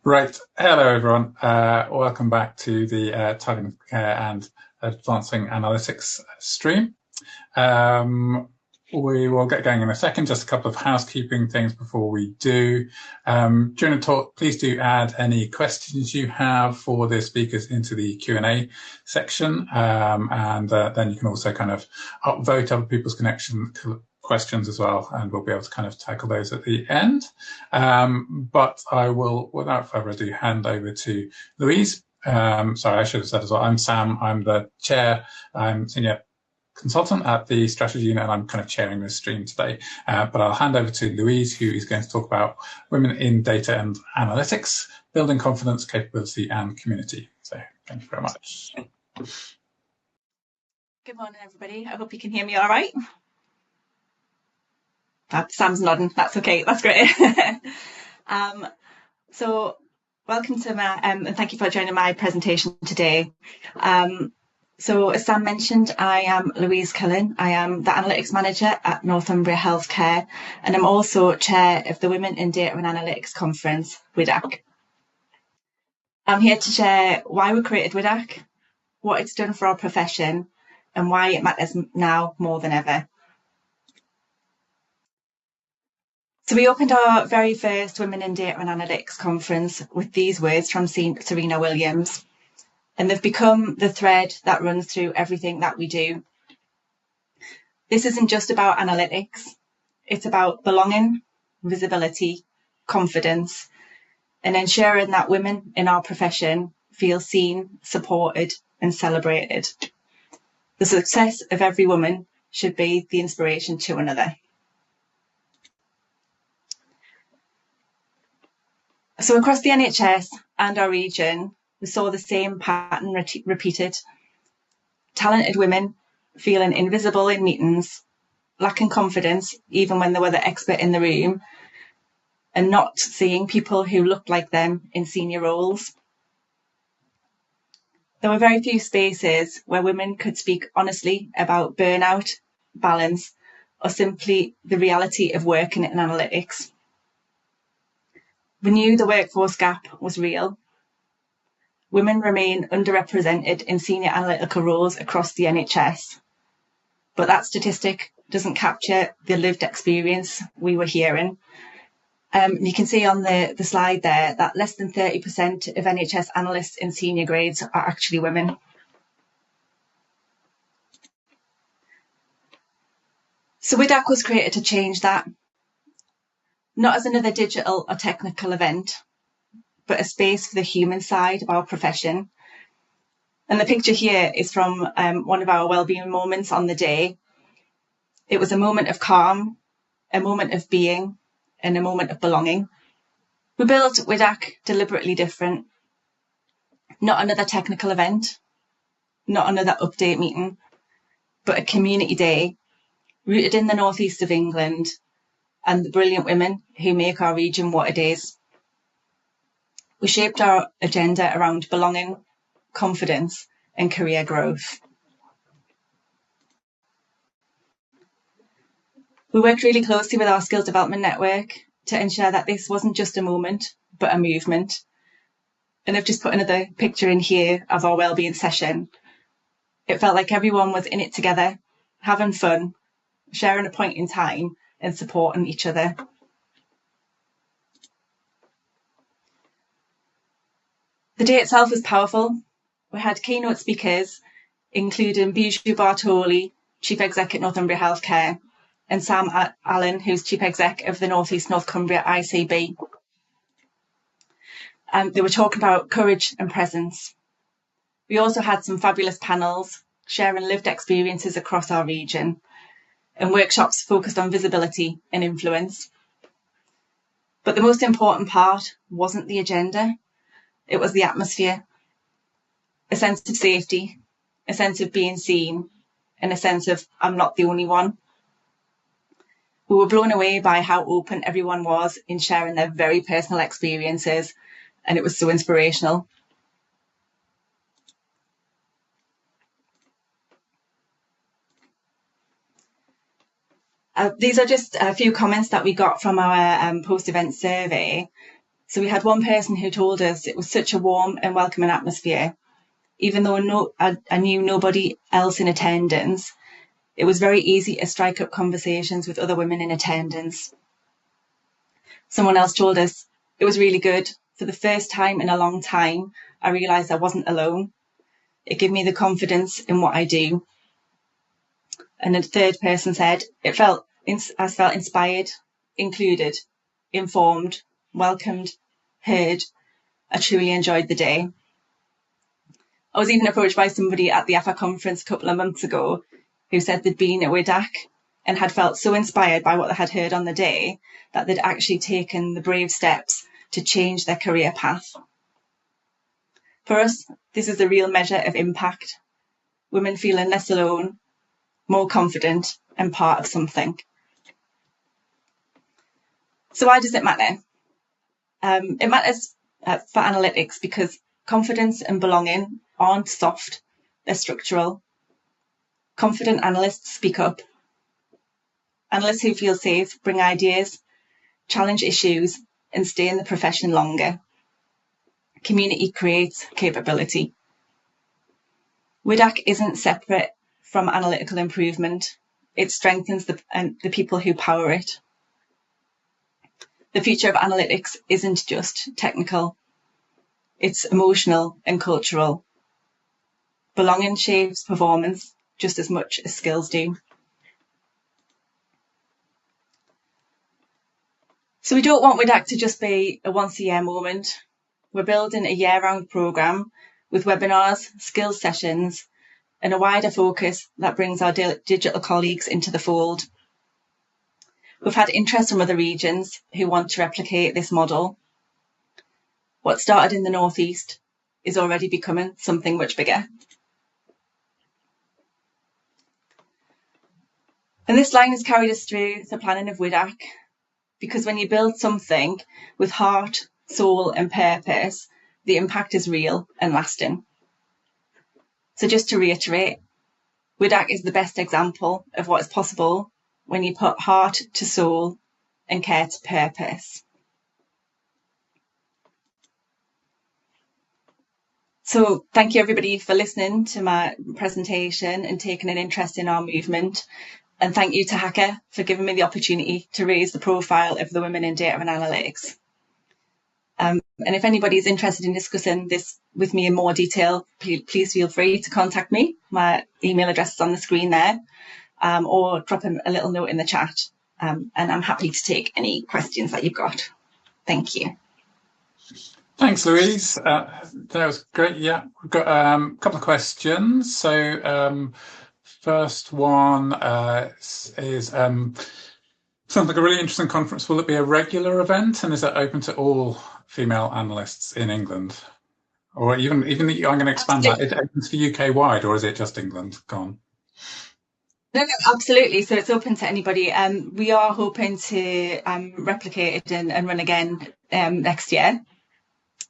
Right. Hello, everyone. Welcome back to the Targeting Care and Advancing Analytics stream. We will get going in a second. Just a couple of housekeeping things before we do. During the talk, please do add any questions you have for the speakers into the Q&A section. And then you can also kind of upvote other people's questions as well, and we'll be able to kind of tackle those at the end. But I will, without further ado, hand over to Louise. Sorry, I should have said as well, I'm Sam. I'm the chair. I'm senior consultant at the strategy unit, and I'm kind of chairing this stream today. But I'll hand over to Louise, who is going to talk about women in data and analytics, building confidence, capability, and community. So thank you very much. Good morning, everybody. I hope you can hear me all right. Sam's nodding. That's okay. That's great. So welcome to my, and thank you for joining my presentation today. So as Sam mentioned, I am Louise Cullen. I am the Analytics Manager at Northumbria Healthcare, and I'm also Chair of the Women in Data and Analytics Conference, WIDAC. I'm here to share why we created WIDAC, what it's done for our profession, and why it matters now more than ever. So we opened our very first Women in Data and Analytics conference with these words from Serena Williams, and they've become the thread that runs through everything that we do. This isn't just about analytics, it's about belonging, visibility, confidence, and ensuring that women in our profession feel seen, supported, and celebrated. The success of every woman should be the inspiration to another. So across the NHS and our region, we saw the same pattern repeated. Talented women feeling invisible in meetings, lacking confidence even when they were the expert in the room, and not seeing people who looked like them in senior roles. There were very few spaces where women could speak honestly about burnout, balance, or simply the reality of working in analytics. We knew the workforce gap was real. Women remain underrepresented in senior analytical roles across the NHS, but that statistic doesn't capture the lived experience we were hearing. You can see on the slide there that less than 30% of NHS analysts in senior grades are actually women. So WIDAC was created to change that, not as another digital or technical event, but a space for the human side of our profession. And the picture here is from one of our wellbeing moments on the day. It was a moment of calm, a moment of being, and a moment of belonging. We built WIDAC deliberately different. Not another technical event, not another update meeting, but a community day rooted in the northeast of England and the brilliant women who make our region what it is. We shaped our agenda around belonging, confidence, and career growth. We worked really closely with our skills development network to ensure that this wasn't just a moment, but a movement. And I've just put another picture in here of our wellbeing session. It felt like everyone was in it together, having fun, sharing a point in time, and supporting each other. The day itself was powerful. We had keynote speakers, including Bijou Bartoli, Chief Exec at Northumbria Healthcare, and Sam Allen, who's Chief Exec of the North East North Cumbria ICB. They were talking about courage and presence. We also had some fabulous panels sharing lived experiences across our region, and workshops focused on visibility and influence. But the most important part wasn't the agenda, it was the atmosphere. A sense of safety, a sense of being seen, and a sense of I'm not the only one. We were blown away by how open everyone was in sharing their very personal experiences, and it was so inspirational. These are just a few comments that we got from our post-event survey. So we had one person who told us it was such a warm and welcoming atmosphere. Even though I knew nobody else in attendance, it was very easy to strike up conversations with other women in attendance. Someone else told us it was really good. For the first time in a long time, I realised I wasn't alone. It gave me the confidence in what I do. And a third person said, I felt inspired, included, informed, welcomed, heard. I truly enjoyed the day. I was even approached by somebody at the HACA conference a couple of months ago who said they'd been at WIDAC and had felt so inspired by what they had heard on the day that they'd actually taken the brave steps to change their career path. For us, this is a real measure of impact. Women feeling less alone, more confident and part of something. So why does it matter? It matters for analytics because confidence and belonging aren't soft, they're structural. Confident analysts speak up. Analysts who feel safe bring ideas, challenge issues, and stay in the profession longer. Community creates capability. WIDAC isn't separate from analytical improvement. It strengthens the people who power it. The future of analytics isn't just technical. It's emotional and cultural. Belonging shapes performance just as much as skills do. So we don't want WIDAC to just be a once-a-year moment. We're building a year-round programme with webinars, skills sessions, and a wider focus that brings our digital colleagues into the fold. We've had interest from other regions who want to replicate this model. What started in the Northeast is already becoming something much bigger. And this line has carried us through the planning of WIDAC, because when you build something with heart, soul and purpose, the impact is real and lasting. So just to reiterate, WIDAC is the best example of what is possible when you put heart to soul and care to purpose. So thank you everybody for listening to my presentation and taking an interest in our movement. And thank you to HACA for giving me the opportunity to raise the profile of the women in data and analytics. And if anybody is interested in discussing this with me in more detail, please feel free to contact me. My email address is on the screen there, or drop a little note in the chat. And I'm happy to take any questions that you've got. Thank you. Thanks, Louise. That was great. Yeah, we've got a couple of questions. So first one is sounds like a really interesting conference. Will it be a regular event, and is it open to all female analysts in England? Or even I'm going to expand that. Is it open to UK wide, or is it just England? Gone. No, absolutely. So it's open to anybody. We are hoping to replicate it and run again next year.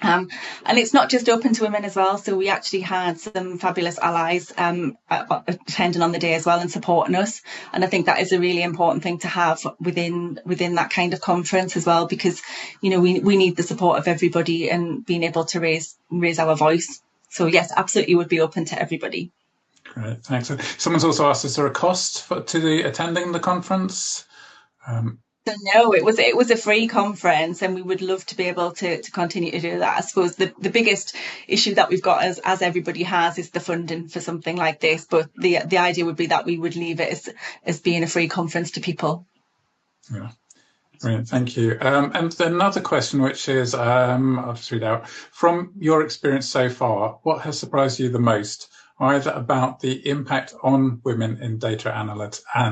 And it's not just open to women as well. So we actually had some fabulous allies attending on the day as well and supporting us. And I think that is a really important thing to have within that kind of conference as well, because, you know, we need the support of everybody and being able to raise our voice. So yes, absolutely would be open to everybody. Great, thanks. Someone's also asked, is there a cost to attending the conference? So no, it was a free conference, and we would love to be able to continue to do that. I suppose the biggest issue that we've got, as everybody has, is the funding for something like this. But the idea would be that we would leave it as being a free conference to people. Yeah, brilliant, thank you. And another question, which is, I'll just read out, from your experience so far, what has surprised you the most, either about the impact on women in data and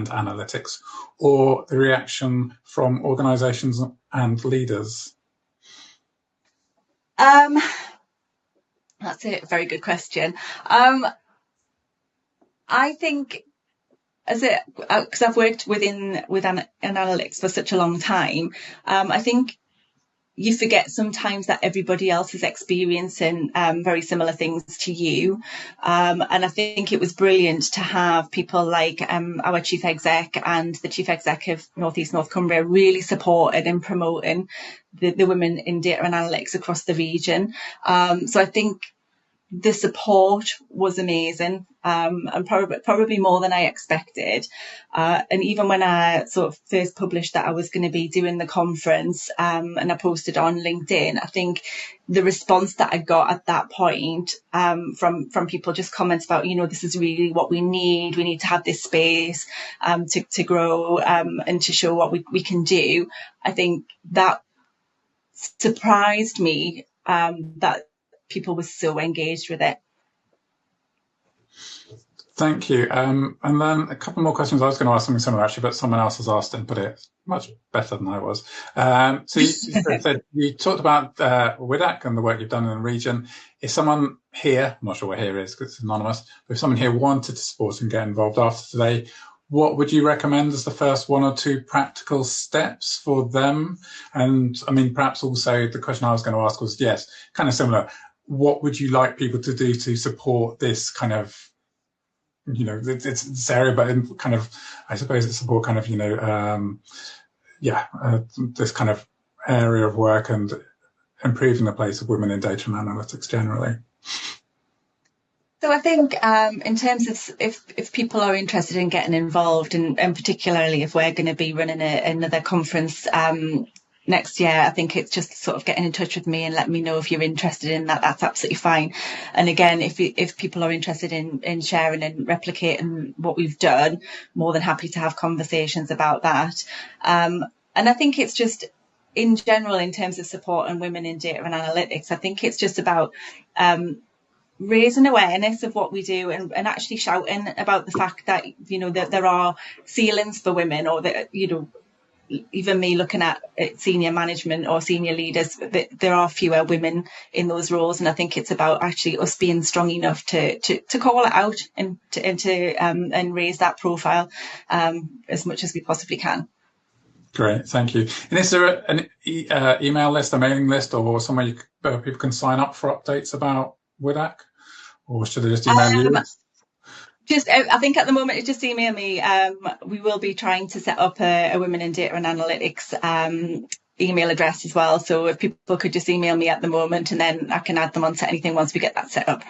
analytics, or the reaction from organisations and leaders? That's a very good question. I think, because I've worked with analytics for such a long time, I think you forget sometimes that everybody else is experiencing very similar things to you. And I think it was brilliant to have people like our chief exec and the chief exec of North East North Cumbria really supported and promoting the women in data and analytics across the region. So I think the support was amazing, and probably more than I expected. And even when I sort of first published that I was going to be doing the conference, and I posted on LinkedIn, I think the response that I got at that point, from people, just comments about, this is really what we need. We need to have this space, to grow, and to show what we can do. I think that surprised me, that people were so engaged with it. Thank you. And then a couple more questions. I was going to ask something similar actually, but someone else has asked and put it much better than I was. So you talked about WIDAC and the work you've done in the region. If someone here, I'm not sure what here is because it's anonymous, but if someone here wanted to support and get involved after today, what would you recommend as the first 1 or 2 practical steps for them? And I mean, perhaps also the question I was going to ask was, yes, kind of similar. What would you like people to do to support this kind of, it's this area, but in kind of, I suppose it's support kind of, this kind of area of work and improving the place of women in data and analytics generally? So I think in terms of if people are interested in getting involved, and particularly if we're going to be running another conference next year, I think it's just sort of getting in touch with me and let me know if you're interested in that. That's absolutely fine. And again, if people are interested in sharing and replicating what we've done, more than happy to have conversations about that. And I think it's just in general, in terms of support and women in data and analytics, I think it's just about raising awareness of what we do and actually shouting about the fact that, that there are ceilings for women, or that, even me looking at senior management or senior leaders, there are fewer women in those roles. And I think it's about actually us being strong enough to call it out and to raise that profile as much as we possibly can. Great, thank you. And is there an email list, a mailing list, or somewhere people can sign up for updates about WIDAC? Or should they just email you? I think at the moment it's just email me. We will be trying to set up a Women in Data and Analytics email address as well. So if people could just email me at the moment, and then I can add them onto anything once we get that set up.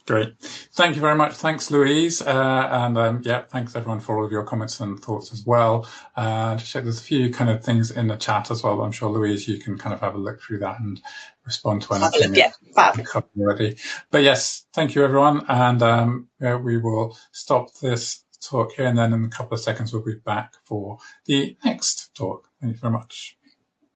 Great. Thank you very much. Thanks, Louise. Thanks everyone for all of your comments and thoughts as well. Just check there's a few kind of things in the chat as well. I'm sure, Louise, you can kind of have a look through that and respond to anything already. But yes, thank you, everyone. And we will stop this talk here, and then in a couple of seconds, we'll be back for the next talk. Thank you very much.